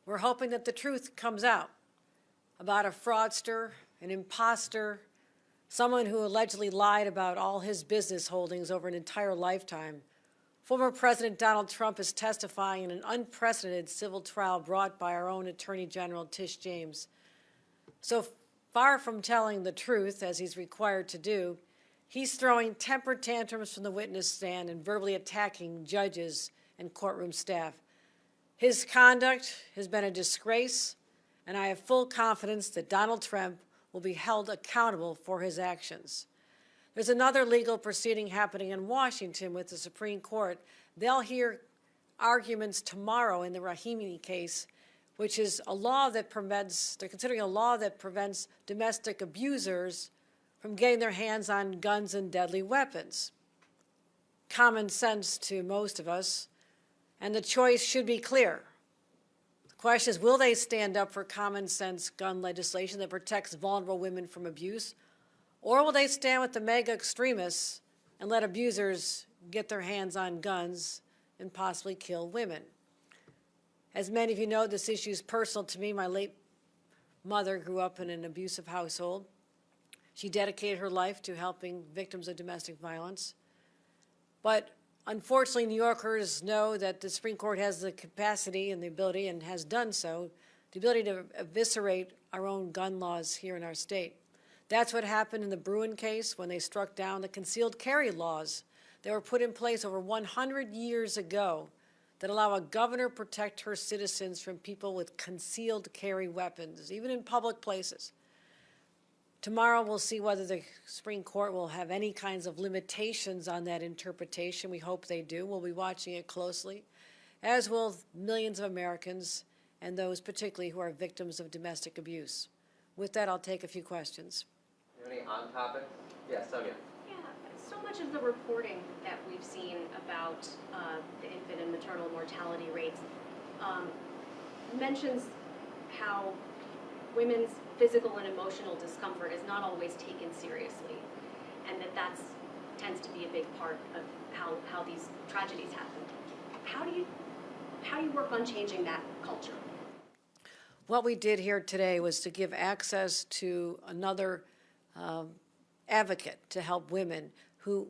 We're hoping that the truth comes out about a fraudster, an imposter, someone who allegedly lied about all his business holdings over an entire lifetime. Former President Donald Trump is testifying in an unprecedented civil trial brought by our own Attorney General Tish James. So far from telling the truth, as he's required to do, he's throwing temper tantrums from the witness stand and verbally attacking judges and courtroom staff. His conduct has been a disgrace, and I have full confidence that Donald Trump will be held accountable for his actions. There's another legal proceeding happening in Washington with the Supreme Court. They'll hear arguments tomorrow in the Rahimi case, which is a law that they're considering a law that prevents domestic abusers from getting their hands on guns and deadly weapons. Common sense to most of us, and the choice should be clear. The question is, will they stand up for common sense gun legislation that protects vulnerable women from abuse, or will they stand with the mega extremists and let abusers get their hands on guns and possibly kill women? As many of you know, this issue is personal to me. My late mother grew up in an abusive household. She dedicated her life to helping victims of domestic violence. But unfortunately, New Yorkers know that the Supreme Court has the capacity and the ability, and has done so, the ability to eviscerate our own gun laws here in our state. That's what happened in the Bruin case when they struck down the concealed carry laws that were put in place over 100 years ago that allow a governor to protect her citizens from people with concealed carry weapons, even in public places. Tomorrow we'll see whether the Supreme Court will have any kinds of limitations on that interpretation. We hope they do. We'll be watching it closely, as will millions of Americans and those particularly who are victims of domestic abuse. With that, I'll take a few questions. Any on topic? Yes, Sonia. Yeah, so much of the reporting that we've seen about the infant and maternal mortality rates mentions how women's physical and emotional discomfort is not always taken seriously, and that tends to be a big part of how these tragedies happen. How do you work on changing that culture? What we did here today was to give access to another advocate to help women who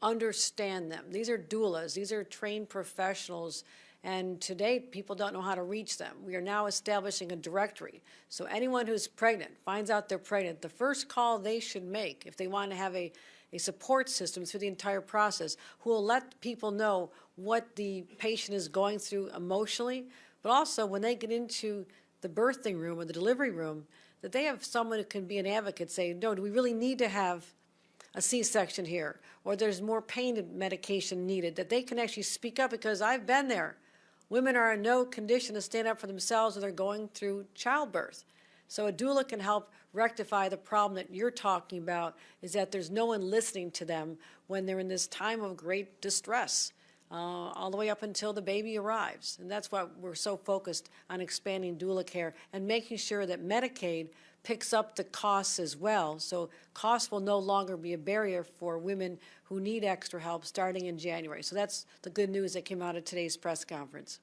understand them. These are doulas. These are trained professionals. And today, people don't know how to reach them. We are now establishing a directory. So anyone who's pregnant, finds out they're pregnant, the first call they should make if they want to have a support system through the entire process, who will let people know what the patient is going through emotionally, but also when they get into the birthing room or the delivery room, that they have someone who can be an advocate, say, no, do we really need to have a C-section here? Or there's more pain medication needed, that they can actually speak up, because I've been there. Women are in no condition to stand up for themselves when they're going through childbirth. So a doula can help rectify the problem that you're talking about, is that there's no one listening to them when they're in this time of great distress, all the way up until the baby arrives. And that's why we're so focused on expanding doula care and making sure that Medicaid picks up the costs as well. So costs will no longer be a barrier for women who need extra help starting in January. So that's the good news that came out of today's press conference.